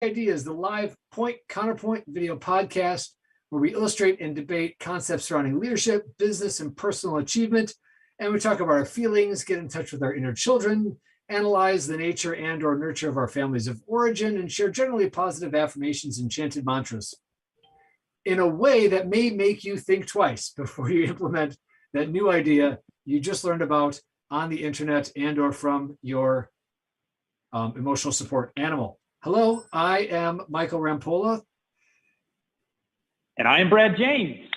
Ideas, the live point counterpoint video podcast where we illustrate and debate concepts surrounding leadership, business, and personal achievement. And we talk about our feelings, get in touch with our inner children, analyze the nature and or nurture of our families of origin, and share generally positive affirmations and chanted mantras in a way that may make you think twice before you implement that new idea you just learned about on the internet and or from your emotional support animal. Hello, I am Michael Rampolla. And I am Brad James.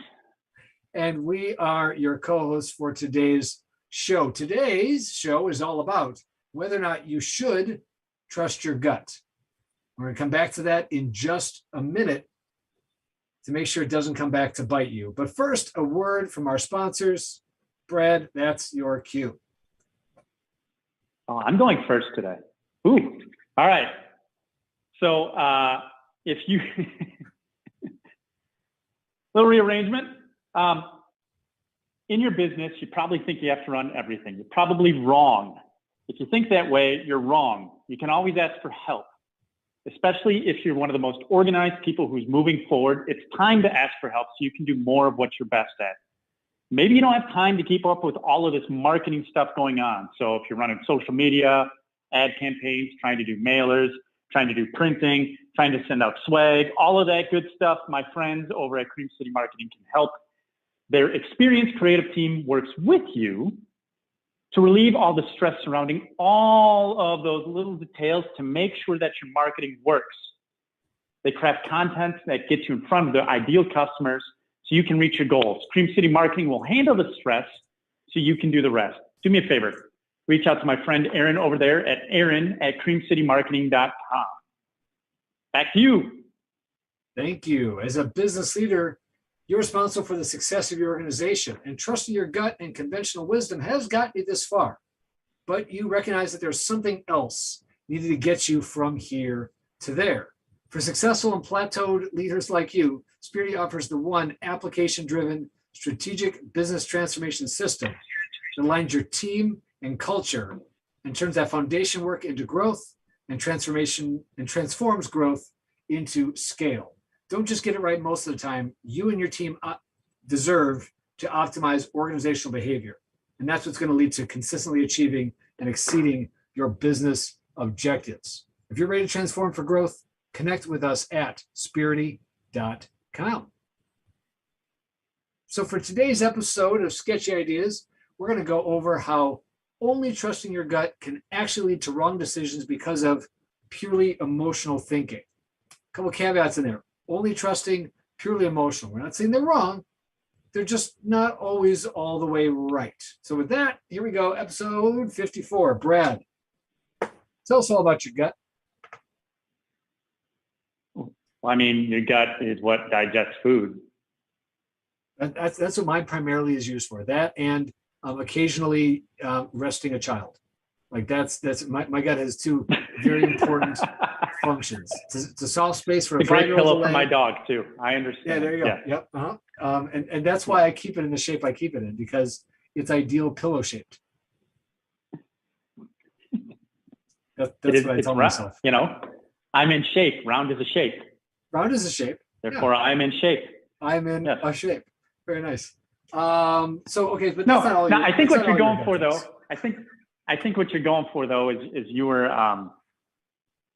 And we are your co-hosts for today's show. Today's show is all about whether or not you should trust your gut. We're going to come back to that in just a minute to make sure it doesn't come back to bite you. But first, a word from our sponsors. Brad, that's your cue. Oh, I'm going first today. Ooh, all right. So if you, little rearrangement, in your business, you probably think you have to run everything. You're probably wrong. If you think that way, you're wrong. You can always ask for help, especially if you're one of the most organized people who's moving forward. It's time to ask for help so you can do more of what you're best at. Maybe you don't have time to keep up with all of this marketing stuff going on. So if you're running social media, ad campaigns, trying to do mailers, trying to do printing, trying to send out swag, all of that good stuff, my friends over at Cream City Marketing can help. Their experienced creative team works with you to relieve all the stress surrounding all of those little details to make sure that your marketing works. They craft content that gets you in front of the ideal customers so you can reach your goals. Cream City Marketing will handle the stress so you can do the rest. Do me a favor. Reach out to my friend Aaron over there at aaron@creamcitymarketing.com. Back to you. Thank you. As a business leader, you're responsible for the success of your organization, and trusting your gut and conventional wisdom has gotten you this far. But you recognize that there's something else needed to get you from here to there. For successful and plateaued leaders like you, Spirity offers the one application-driven strategic business transformation system that aligns your team and culture and turns that foundation work into growth and transformation and transforms growth into scale. Don't just get it right most of the time. You and your team deserve to optimize organizational behavior. And that's what's going to lead to consistently achieving and exceeding your business objectives. If you're ready to transform for growth, connect with us at spirity.com. So for today's episode of Sketchy Ideas, we're going to go over how only trusting your gut can actually lead to wrong decisions because of purely emotional thinking. A couple of caveats in there. Only trusting purely emotional. We're not saying they're wrong. They're just not always all the way right. So with that, here we go. Episode 54. Brad, tell us all about your gut. Well, I mean, your gut is what digests food. That's what mine primarily is used for. That and occasionally resting a child. Like that's my gut has two very important functions. It's a soft space for a 5-year-old. Great pillow for my dog too. I understand. Yeah, there you go. Yeah. Yep. Uh-huh. And that's why I keep it in the shape I keep it in, because it's ideal pillow shaped. That's what I tell myself. You know, I'm in shape. Round is a shape. Round is a shape. Therefore, yeah. I'm in shape. I'm in a shape. Very nice. So okay, but that's not all. No, I think what you're going for, though. I think what you're going for, though, is you were.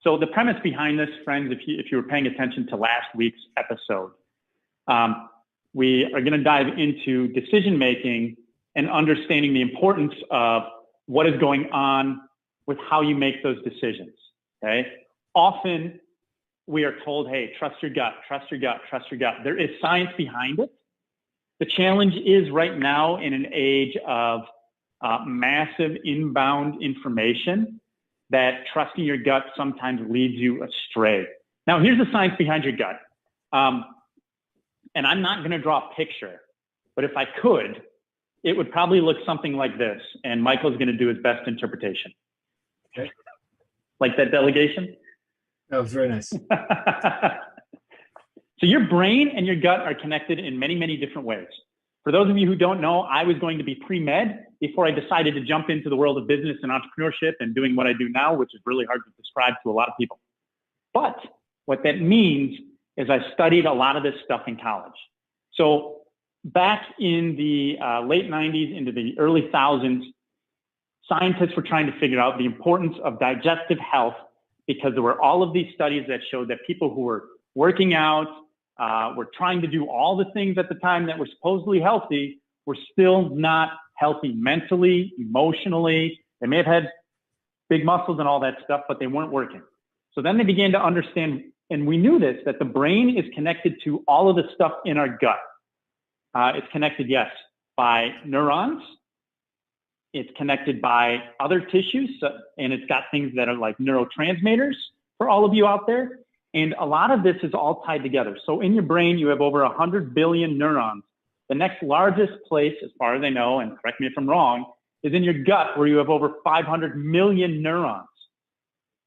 So the premise behind this, friends, if you were paying attention to last week's episode, we are going to dive into decision making and understanding the importance of what is going on with how you make those decisions. Okay. Often we are told, hey, trust your gut, trust your gut, trust your gut. There is science behind it. The challenge is right now in an age of massive inbound information that trusting your gut sometimes leads you astray. Now, here's the science behind your gut. And I'm not going to draw a picture, but if I could, it would probably look something like this. And Michael's going to do his best interpretation. Okay. Like that delegation? That was very nice. So your brain and your gut are connected in many, many different ways. For those of you who don't know, I was going to be pre-med before I decided to jump into the world of business and entrepreneurship and doing what I do now, which is really hard to describe to a lot of people. But What that means is I studied a lot of this stuff in college. So back in the late 90s into the early thousands, scientists were trying to figure out the importance of digestive health because there were all of these studies that showed that people who were working out, were trying to do all the things at the time that were supposedly healthy, were still not healthy mentally, emotionally. They may have had big muscles and all that stuff, but they weren't working. So then they began to understand, and we knew this, that the brain is connected to all of the stuff in our gut. It's connected, yes, by neurons. It's connected by other tissues, and it's got things that are like neurotransmitters for all of you out there. And a lot of this is all tied together. So in your brain, you have over 100 billion neurons. The next largest place, as far as I know, and correct me if I'm wrong, is in your gut, where you have over 500 million neurons.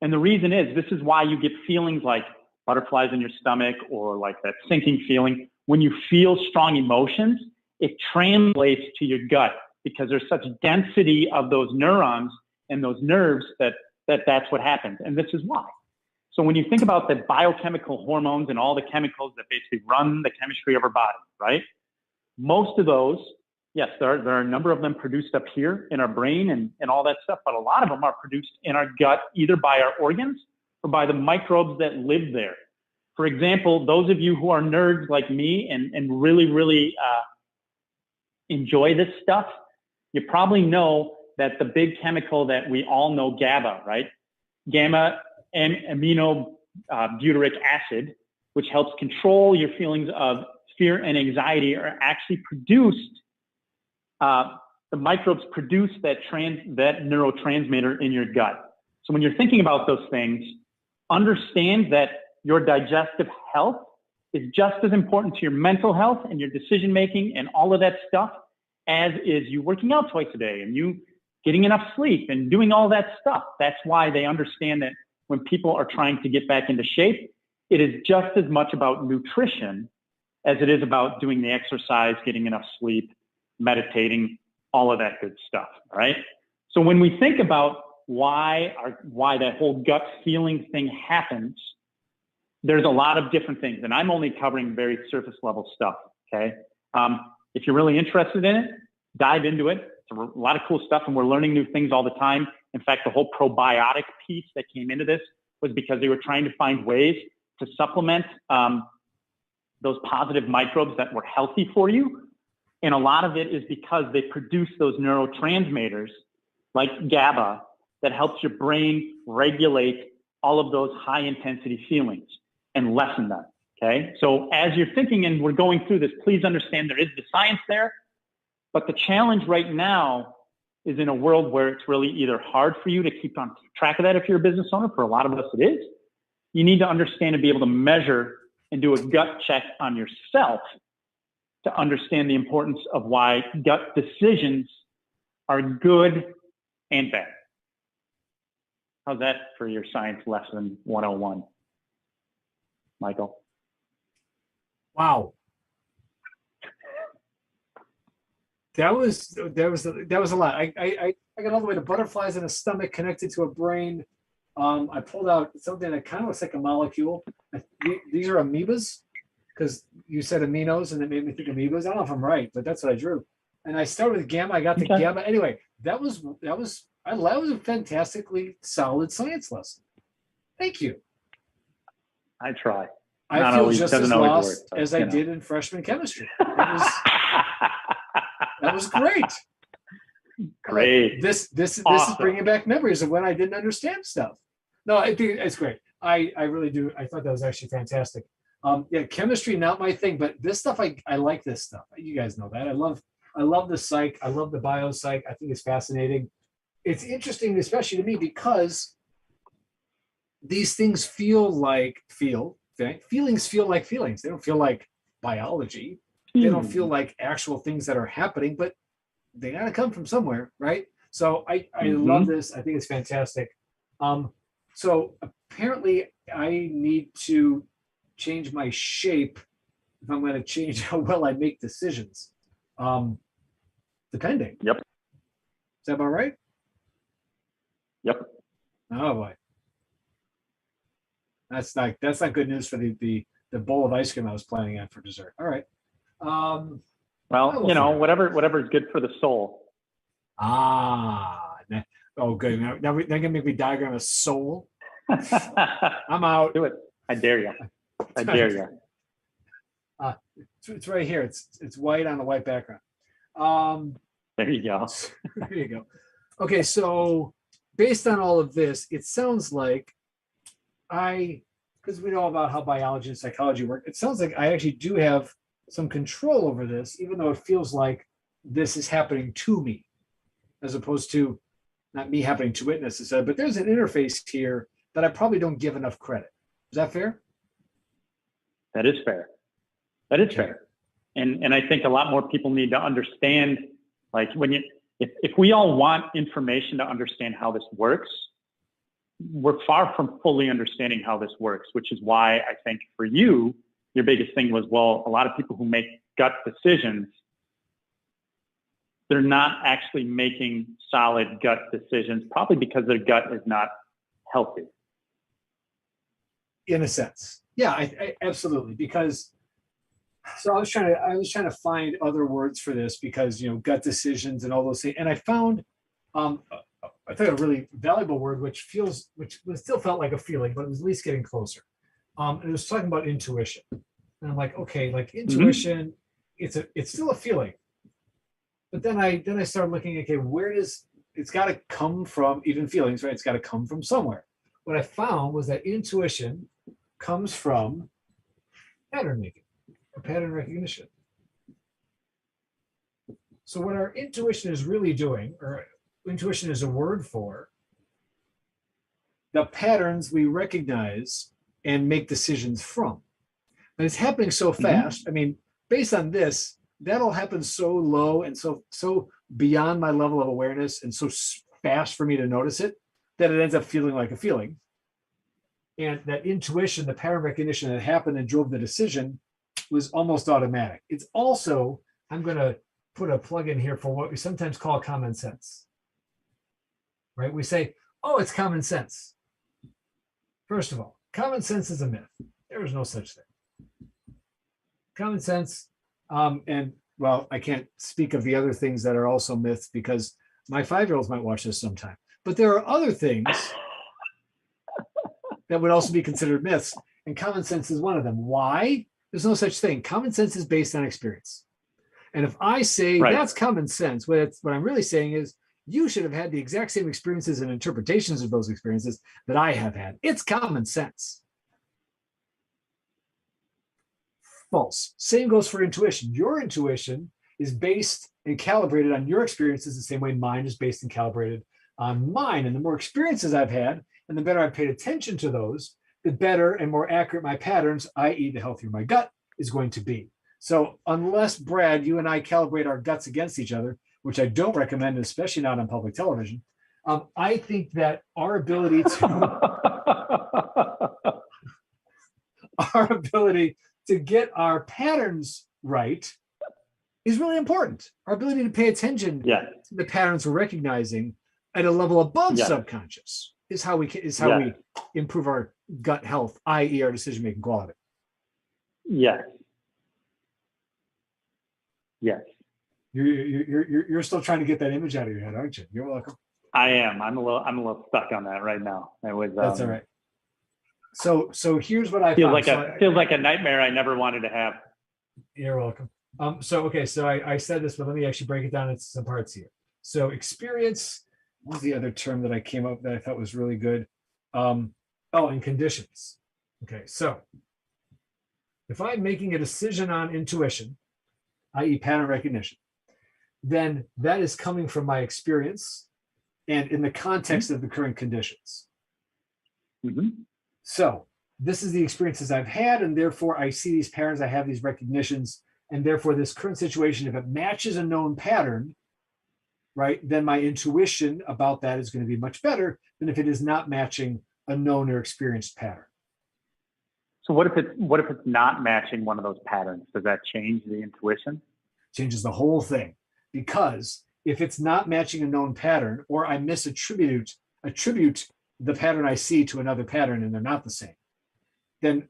And the reason is, this is why you get feelings like butterflies in your stomach or like that sinking feeling. When you feel strong emotions, it translates to your gut because there's such density of those neurons and those nerves that's what happens. And this is why. So when you think about the biochemical hormones and all the chemicals that basically run the chemistry of our body, right? Most of those, yes, there are a number of them produced up here in our brain and all that stuff, but a lot of them are produced in our gut, either by our organs or by the microbes that live there. For example, those of you who are nerds like me and really enjoy this stuff, you probably know that the big chemical that we all know, GABA, right? Gamma amino butyric acid, which helps control your feelings of fear and anxiety, are actually produced. The microbes produce that neurotransmitter in your gut. So when you're thinking about those things, understand that your digestive health is just as important to your mental health and your decision making and all of that stuff as is you working out twice a day and you getting enough sleep and doing all that stuff. That's why they understand that when people are trying to get back into shape, it is just as much about nutrition as it is about doing the exercise, getting enough sleep, meditating, all of that good stuff, all right? So when we think about why that whole gut feeling thing happens, there's a lot of different things, and I'm only covering very surface level stuff, okay? If you're really interested in it, dive into it. It's a lot of cool stuff, and we're learning new things all the time. In fact, the whole probiotic piece that came into this was because they were trying to find ways to supplement those positive microbes that were healthy for you. And a lot of it is because they produce those neurotransmitters like GABA that helps your brain regulate all of those high intensity feelings and lessen them, okay? So as you're thinking and we're going through this, please understand there is the science there, but the challenge right now is in a world where it's really either hard for you to keep on track of that if you're a business owner. For a lot of us it is. You need to understand and be able to measure and do a gut check on yourself to understand the importance of why gut decisions are good and bad. How's that for your science lesson 101, Michael? Wow. That was a lot. I got all the way to butterflies in a stomach connected to a brain. I pulled out something that kind of looks like a molecule. These are amoebas, because you said aminos and it made me think amoebas. I don't know if I'm right, but that's what I drew. And I started with gamma. I got the gamma. Anyway, that was a fantastically solid science lesson. Thank you. I try. I feel just as lost as I did in freshman chemistry. That was great. Great. This is bringing back memories of when I didn't understand stuff. No, I think it's great. I really do. I thought that was actually fantastic. Yeah, chemistry not my thing, but this stuff I like this stuff. You guys know that. I love the psych. I love the biopsych. I think it's fascinating. It's interesting, especially to me, because these things feelings feel like feelings. They don't feel like biology. They don't feel like actual things that are happening, but they gotta come from somewhere, right? So I love this. I think it's fantastic. So apparently I need to change my shape if I'm going to change how well I make decisions. Depending. Yep. Is that about right? Yep. Oh boy. That's not good news for the bowl of ice cream I was planning on for dessert. All right. Well, whatever's good for the soul. Oh, good. Now they're gonna make me diagram a soul. I'm out. Do it. I dare you. I dare you. It's right here. It's white on a white background. There you go. There you go. Okay, so based on all of this, it sounds like because we know about how biology and psychology work, it sounds like I actually do have some control over this, even though it feels like this is happening to me, as opposed to not me happening to it necessarily. But there's an interface here that I probably don't give enough credit. Is that fair? That is fair. That is fair. And I think a lot more people need to understand, like if we all want information to understand how this works, we're far from fully understanding how this works, which is why I think for you, your biggest thing was, well, a lot of people who make gut decisions, they're not actually making solid gut decisions, probably because their gut is not healthy. In a sense. Yeah, I absolutely. Because so I was trying to find other words for this because, gut decisions and all those things. And I found, I think a really valuable word, which still felt like a feeling, but it was at least getting closer. It was talking about intuition. And I'm like, okay, like intuition, it's still a feeling. But then I started looking, okay, it's got to come from, even feelings, right? It's got to come from somewhere. What I found was that intuition comes from pattern making or pattern recognition. So what our intuition is really doing, or intuition is a word for the patterns we recognize and make decisions from. But it's happening so fast. I mean, based on this, that'll happen so low and so beyond my level of awareness and so fast for me to notice it that it ends up feeling like a feeling. And that intuition, the pattern recognition that happened and drove the decision was almost automatic. It's also, I'm going to put a plug in here for what we sometimes call common sense. Right? We say, oh, it's common sense. First of all, common sense is a myth. There is no such thing. Common sense, and well, I can't speak of the other things that are also myths because my 5-year-olds might watch this sometime. But there are other things that would also be considered myths, and common sense is one of them. Why? There's no such thing. Common sense is based on experience. And if I say that's common sense, what I'm really saying is you should have had the exact same experiences and interpretations of those experiences that I have had. It's common sense. False. Same goes for intuition. Your intuition is based and calibrated on your experiences the same way mine is based and calibrated on mine. And the more experiences I've had, and the better I've paid attention to those, the better and more accurate my patterns, i.e. the healthier my gut is going to be. So unless, Brad, you and I calibrate our guts against each other, which I don't recommend, especially not on public television, I think that our ability to get our patterns right is really important. Our ability to pay attention to the patterns we're recognizing at a level above subconscious is how we improve our gut health, i.e. our decision-making quality. Yes. You're still trying to get that image out of your head, aren't you? You're welcome. I am. I'm a little stuck on that right now. That's all right. So here's what I feels found. Feels like a nightmare I never wanted to have. You're welcome. So I said this, but let me actually break it down into some parts here. So experience, what was the other term that I came up that I thought was really good? And conditions. Okay, so if I'm making a decision on intuition, i.e. pattern recognition, then that is coming from my experience and in the context of the current conditions. So this is the experiences I've had, and therefore I see these patterns, I have these recognitions, and therefore this current situation, if it matches a known pattern, right, then my intuition about that is going to be much better than if it is not matching a known or experienced pattern. So what if it's not matching one of those patterns? Does that change the intuition? Changes the whole thing, because if it's not matching a known pattern, or I attribute the pattern I see to another pattern and they're not the same, then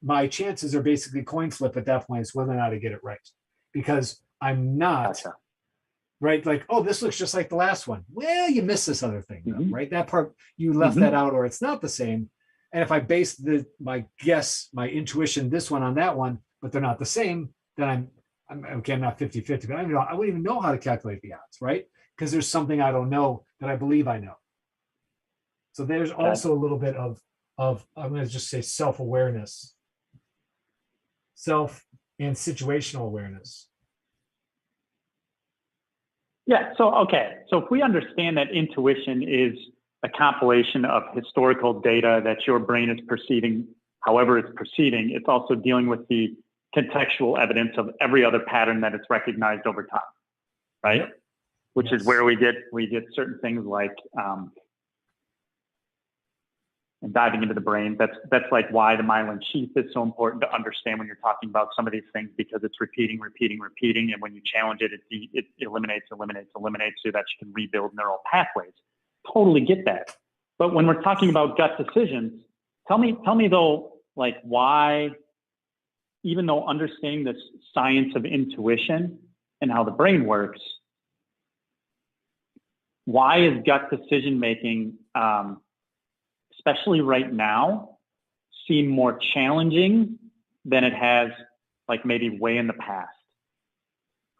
my chances are basically coin flip at that point, is whether or not I get it right. Because I'm not Gotcha. right. Like, oh, this looks just like the last one. Well, you missed this other thing, though, Mhm. right? That part, you left Mhm. that out, or it's not the same. And if I base my guess, my intuition, this one on that one, but they're not the same, then I'm okay, I'm not 50-50, but I wouldn't even know how to calculate the odds, right? Because there's something I don't know that I believe I know. So there's Okay. also a little bit of I'm going to just say self-awareness, self and situational awareness. Yeah. So, okay. So if we understand that intuition is a compilation of historical data that your brain is perceiving, however it's perceiving, it's also dealing with the contextual evidence of every other pattern that it's recognized over time, right? Yep. Which Yes. is where we get certain things like and diving into the brain. That's like why the myelin sheath is so important to understand when you're talking about some of these things, because it's repeating, and when you challenge it, it eliminates so that you can rebuild neural pathways. Totally get that. But when we're talking about gut decisions, tell me though, like why, even though understanding this science of intuition and how the brain works, why is gut decision making, especially right now, seem more challenging than it has like maybe way in the past?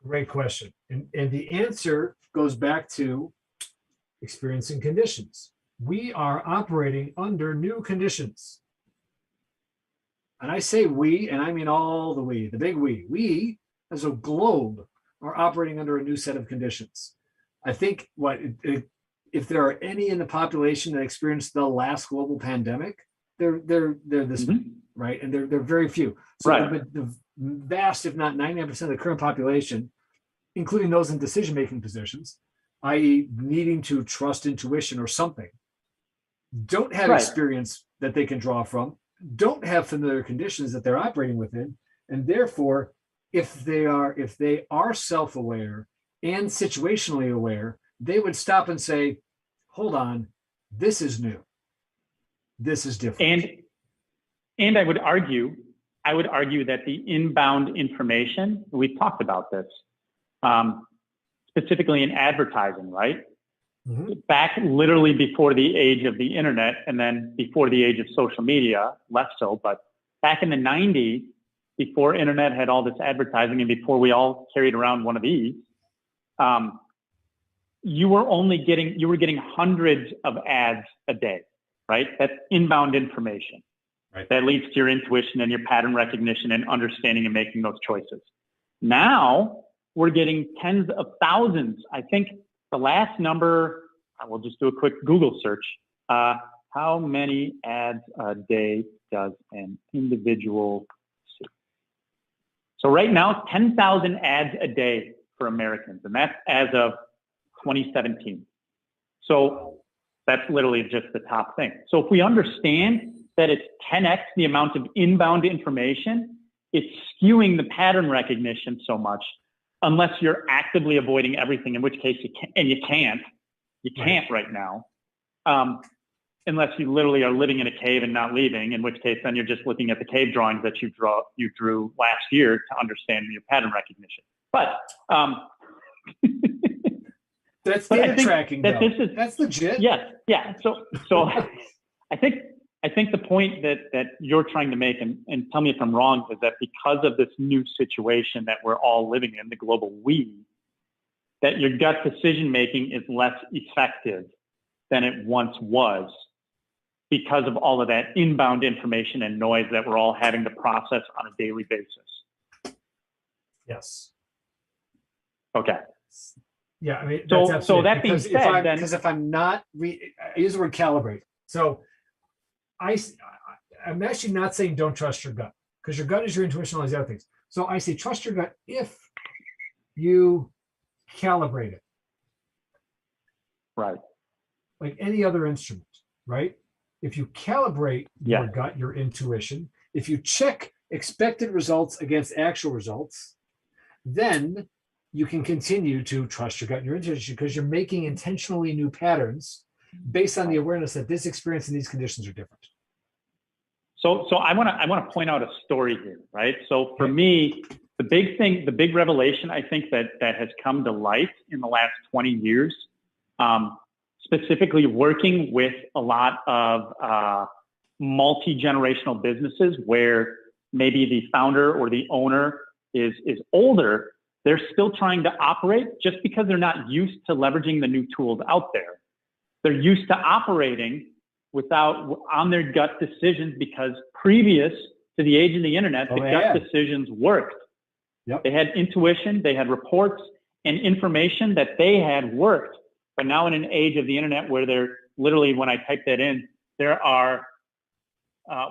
Great question. And the answer goes back to experiencing conditions. We are operating under new conditions. And I say we, and I mean all the we, the big we. We, as a globe, are operating under a new set of conditions. I think if there are any in the population that experienced the last global pandemic, they're this many, right? And they're very few. So Right. the vast, if not 99% of the current population, including those in decision-making positions, i.e. needing to trust intuition or something, don't have Right. experience that they can draw from, don't have familiar conditions that they're operating within, and therefore, if they are self-aware and situationally aware, they would stop and say, hold on, this is new, this is different. And I would argue that the inbound information, we've talked about this, specifically in advertising, right? Mm-hmm. Back literally before the age of the internet, and then before the age of social media, less so, but back in the 90s, before internet had all this advertising and before we all carried around one of these, you were getting hundreds of ads a day, right? That's inbound information. Right. That leads to your intuition and your pattern recognition and understanding and making those choices. Now we're getting tens of thousands. I think the last number, I will just do a quick Google search. How many ads a day does an individual see? So right now, 10,000 ads a day for Americans, and that's as of 2017. So that's literally just the top thing. So if we understand that it's 10x the amount of inbound information, it's skewing the pattern recognition so much, unless you're actively avoiding everything, in which case you can't right now, unless you literally are living in a cave and not leaving, in which case then you're just looking at the cave drawings that you drew last year to understand your pattern recognition. But that's data tracking, that though. That's legit. Yes, yeah. So I think the point that you're trying to make, and tell me if I'm wrong, is that because of this new situation that we're all living in, the global we, that your gut decision making is less effective than it once was because of all of that inbound information and noise that we're all having to process on a daily basis. Yes. Okay. Yeah, I mean, so that being said, because if I'm not, I use the word calibrate. So I'm actually not saying don't trust your gut, because your gut is your intuition, all these other things. So I say trust your gut if you calibrate it. Right. Like any other instrument, right? If you calibrate your gut, your intuition, if you check expected results against actual results, then you can continue to trust your gut and your intuition, because you're making intentionally new patterns based on the awareness that this experience and these conditions are different. So I want to point out a story here, right? So for me, the big revelation I think that has come to light in the last 20 years, specifically working with a lot of multi-generational businesses where maybe the founder or the owner is older, they're still trying to operate just because they're not used to leveraging the new tools out there. They're used to operating on their gut decisions because previous to the age of the internet, the gut decisions worked. Yep. They had intuition, they had reports and information that they had worked. But now in an age of the internet where they're literally, when I type that in, there are,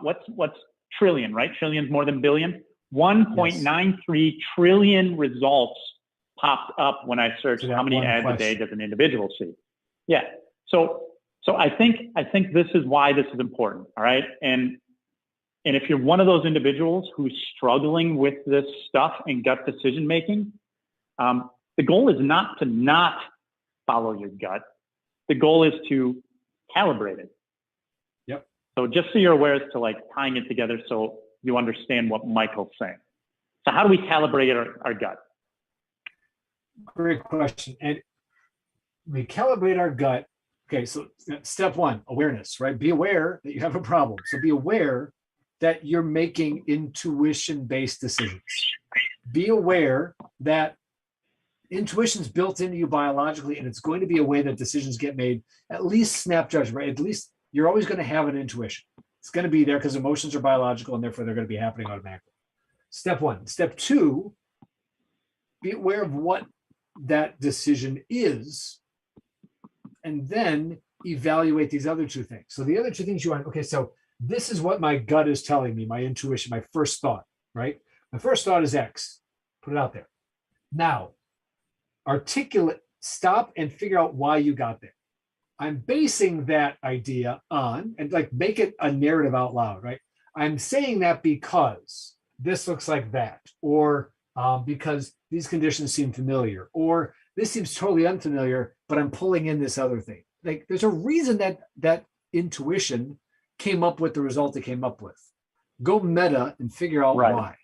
what's trillion, right? Trillion's more than billion. 1.93 trillion results popped up when I searched how many ads a day does an individual see. Yeah. So I think this is why this is important. All right. And if you're one of those individuals who's struggling with this stuff and gut decision making, the goal is not to not follow your gut. The goal is to calibrate it. Yep. So just so you're aware as to like tying it together so you understand what Michael's saying. So how do we calibrate our gut? Great question. And we calibrate our gut. Okay, so step one, awareness, right? Be aware that you have a problem. So be aware that you're making intuition-based decisions. Be aware that intuition's built into you biologically, and it's going to be a way that decisions get made, at least snap judgment, right? At least you're always going to have an intuition. It's going to be there because emotions are biological and therefore they're going to be happening automatically. Step one. Step two, be aware of what that decision is, and then evaluate these other two things. So the other two things you want, okay, so this is what my gut is telling me, my intuition, my first thought, right? My first thought is X. Put it out there. Now, articulate, stop and figure out why you got there. I'm basing that idea on, and like make it a narrative out loud, right? I'm saying that because this looks like that, or because these conditions seem familiar, or this seems totally unfamiliar, but I'm pulling in this other thing. Like there's a reason that intuition came up with the result it came up with. Go meta and figure out why.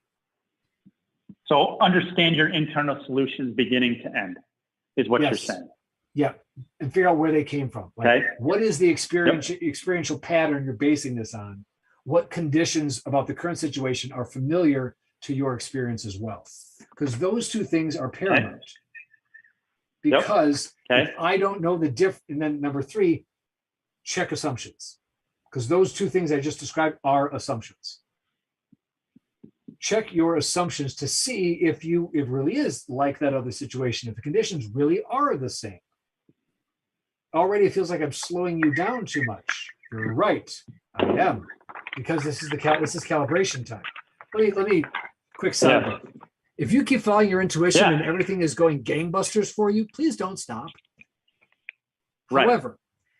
So understand your internal solutions beginning to end is what you're saying. Yeah, and figure out where they came from. Like, what is the experiential pattern you're basing this on? What conditions about the current situation are familiar to your experience as well? Because those two things are paramount. Because if I don't know the difference, and then number three, check assumptions. Because those two things I just described are assumptions. Check your assumptions to see if it really is like that other situation, if the conditions really are the same. Already it feels like I'm slowing you down too much. You're right, I am, because this is calibration time. Let me quick sidebar. If you keep following your intuition and everything is going gangbusters for you, please don't stop. However,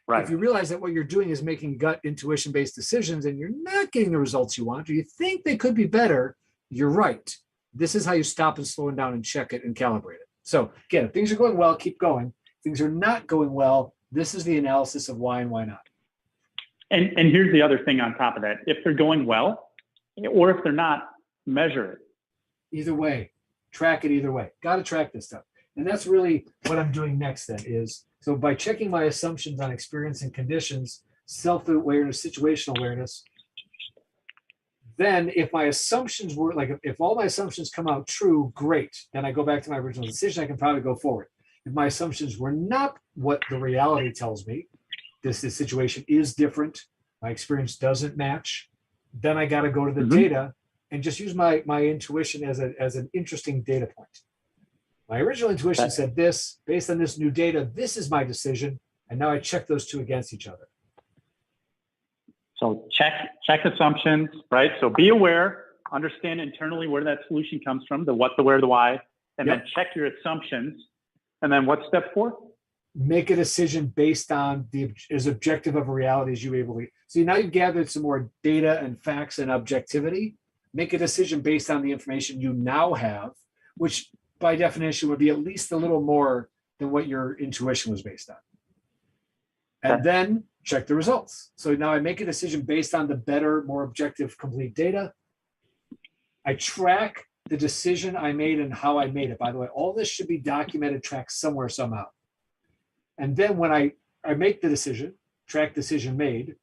if you realize that what you're doing is making gut intuition-based decisions and you're not getting the results you want, or you think they could be better, you're right. This is how you stop and slow it down and check it and calibrate it. So again, if things are going well, keep going. If things are not going well, this is the analysis of why and why not. And here's the other thing on top of that. If they're going well, or if they're not, measure it. Either way, track it either way. Got to track this stuff. And that's really what I'm doing next then is, so by checking my assumptions on experience and conditions, self-awareness, situational awareness, then if my assumptions were like, if all my assumptions come out true, great. Then I go back to my original decision, I can probably go forward. If my assumptions were not what the reality tells me, this situation is different, my experience doesn't match, then I got to go to the data and just use my intuition as an interesting data point. My original intuition said this, based on this new data, this is my decision. And now I check those two against each other. So check assumptions, right? So be aware, understand internally where that solution comes from, the what, the where, the why, and then check your assumptions. And then what's step 4? Make a decision based on as objective of a reality as you're able to. So now you've gathered some more data and facts and objectivity. Make a decision based on the information you now have, which by definition would be at least a little more than what your intuition was based on. and Okay. then check the results. So now I make a decision based on the better, more objective, complete data. I track the decision I made and how I made it. By the way, all this should be documented, tracked somewhere, somehow. And then when I make the decision, track decision made,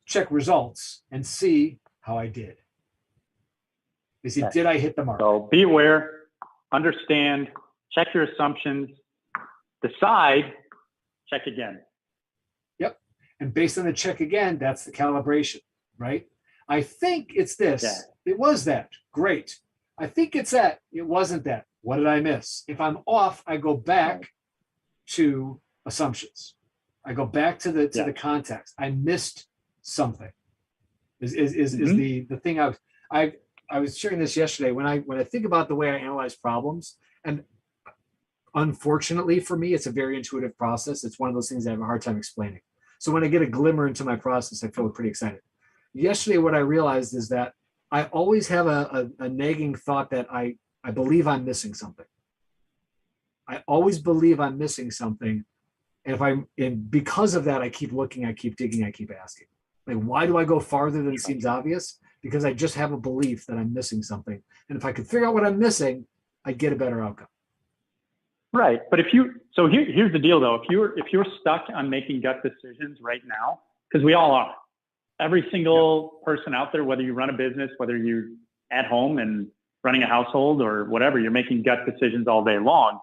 check results, and see how I did. You see, did I hit the mark? So be aware, understand, check your assumptions, decide, check again. Yep. And based on the check again, that's the calibration, right? I think it's this. Yeah. It was that. Great. I think it's that. It wasn't that. What did I miss? If I'm off, I go back to assumptions. I go back to the context. I missed something. Is the thing I was sharing this yesterday. When I think about the way I analyze problems, and unfortunately for me, it's a very intuitive process. It's one of those things I have a hard time explaining. So when I get a glimmer into my process, I feel pretty excited. Yesterday, what I realized is that I always have a nagging thought that I believe I'm missing something. I always believe I'm missing something. And because of that, I keep looking, I keep digging, I keep asking. Like, why do I go farther than it seems obvious? Because I just have a belief that I'm missing something. And if I could figure out what I'm missing, I'd get a better outcome. Right. But here's the deal though. If you're stuck on making gut decisions right now, because we all are, every single person out there, whether you run a business, whether you're at home and running a household or whatever, you're making gut decisions all day long.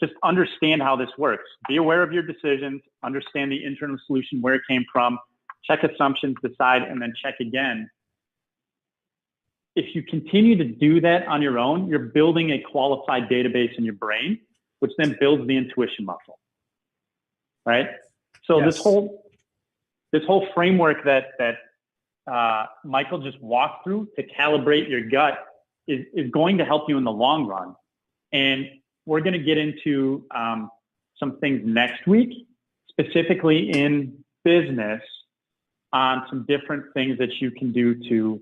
Just understand how this works. Be aware of your decisions, understand the internal solution, where it came from, check assumptions, decide, and then check again. If you continue to do that on your own, you're building a qualified database in your brain, which then builds the intuition muscle, right? So Yes. this whole framework that Michael just walked through to calibrate your gut is going to help you in the long run. And we're going to get into some things next week, specifically in business, on some different things that you can do to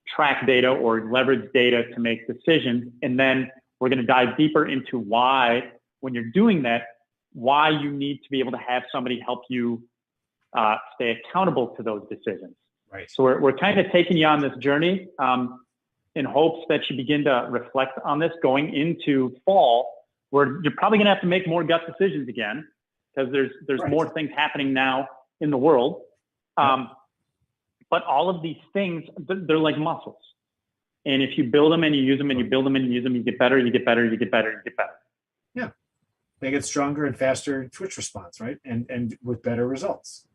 track data or leverage data to make decisions. And then we're going to dive deeper into why, when you're doing that, why you need to be able to have somebody help you stay accountable to those decisions. Right. So we're kind of taking you on this journey in hopes that you begin to reflect on this going into fall, where you're probably going to have to make more gut decisions again, because there's Right. more things happening now in the world. But all of these things, they're like muscles. And if you build them and you use them and you build them and you use them, you get better, you get better, you get better, you get better. Yeah. They get stronger and faster twitch response, right? And with better results,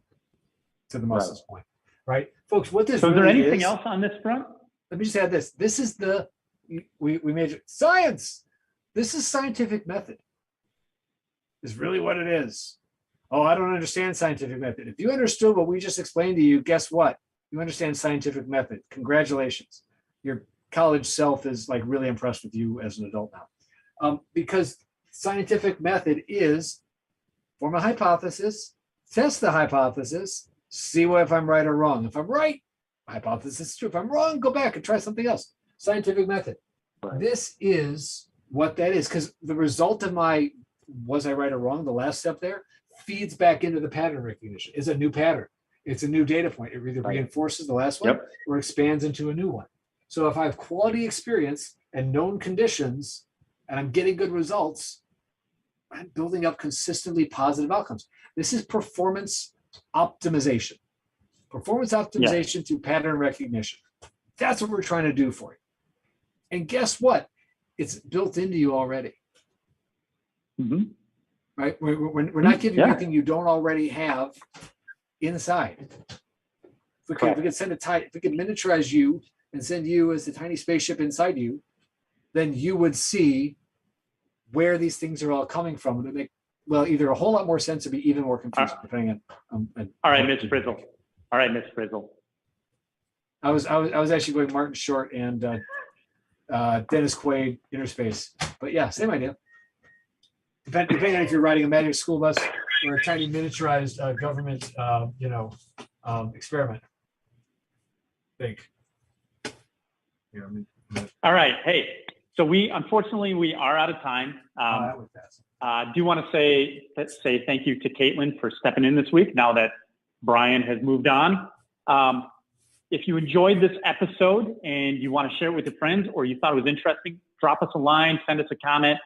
to the muscles point, right? Folks, what this So is there really anything else on this front? Let me just add this. This is we made science. This is scientific method. Is really what it is. Oh, I don't understand scientific method. If you understood what we just explained to you, guess what? You understand scientific method. Congratulations. Your college self is like really impressed with you as an adult now. Because scientific method is form a hypothesis, test the hypothesis, see if I'm right or wrong. If I'm right, hypothesis is true. If I'm wrong, go back and try something else. Scientific method. Right. This is what that is, because the result of my was I right or wrong, the last step there, feeds back into the pattern recognition. It's a new pattern. It's a new data point. It either reinforces the last one or expands into a new one. So if I have quality experience and known conditions and I'm getting good results, I'm building up consistently positive outcomes. This is performance optimization. Performance optimization through pattern recognition. That's what we're trying to do for you. And guess what? It's built into you already. Mm-hmm. Right? We're not giving you anything you don't already have inside. If we could miniaturize you and send you as a tiny spaceship inside you, then you would see where these things are all coming from. And it make, well, either a whole lot more sense or be even more confusing, depending on all right, Miss Frizzle. All right, Miss Frizzle. I was actually going Martin Short and Dennis Quaid Interspace. But yeah, same idea. Depending on if you're riding a magic school bus or a tiny miniaturized government, experiment. Think. All right. Hey, so unfortunately we are out of time. Do want to say thank you to Caitlin for stepping in this week now that Brian has moved on. If you enjoyed this episode and you want to share it with your friends or you thought it was interesting, drop us a line, send us a comment,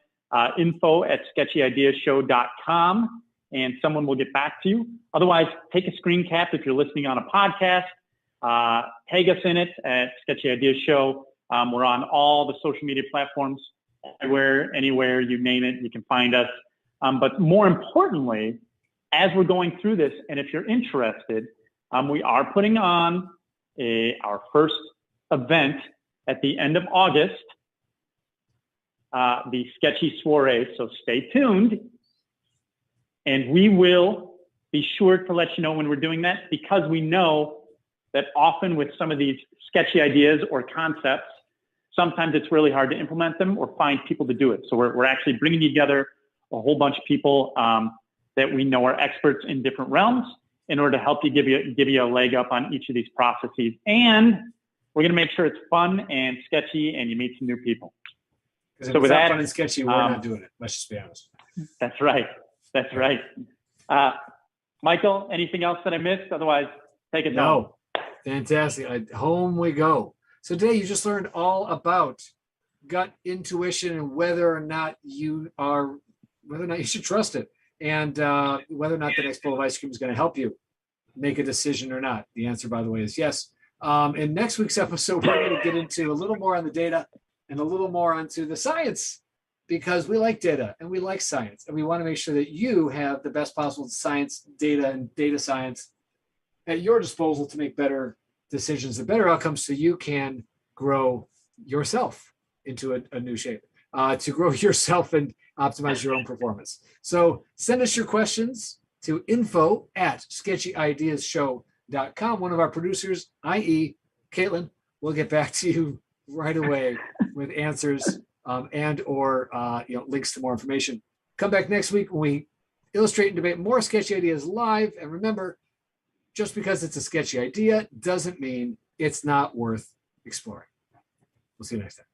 info@sketchyideashow.com, and someone will get back to you. Otherwise, take a screen cap if you're listening on a podcast. Tag us in it at Sketchy Ideas Show. We're on all the social media platforms, everywhere, anywhere, you name it, you can find us. But more importantly, as we're going through this, and if you're interested, we are putting on our first event at the end of August, the Sketchy Soiree. So stay tuned, and we will be sure to let you know when we're doing that, because we know that often with some of these sketchy ideas or concepts, sometimes it's really hard to implement them or find people to do it. So we're actually bringing together a whole bunch of people that we know are experts in different realms in order to help you, give you a leg up on each of these processes. And we're going to make sure it's fun and sketchy and you meet some new people. Because if it's not fun and sketchy, we're not doing it. Let's just be honest. That's right. That's right. Michael, anything else that I missed? Otherwise, take it down. No. Fantastic. Home we go. So today you just learned all about gut intuition and whether or not you should trust it, and whether or not the next bowl of ice cream is going to help you make a decision or not. The answer, by the way, is yes. In next week's episode, we're going to get into a little more on the data and a little more onto the science, because we like data and we like science, and we want to make sure that you have the best possible science, data, and data science at your disposal to make better decisions and better outcomes, so you can grow yourself into a new shape, to grow yourself and optimize your own performance. So send us your questions to info@sketchyideasshow.com. One of our producers, i.e. Caitlin, will get back to you right away with answers and or links to more information. Come back next week when we illustrate and debate more sketchy ideas live. And remember, just because it's a sketchy idea doesn't mean it's not worth exploring. We'll see you next time.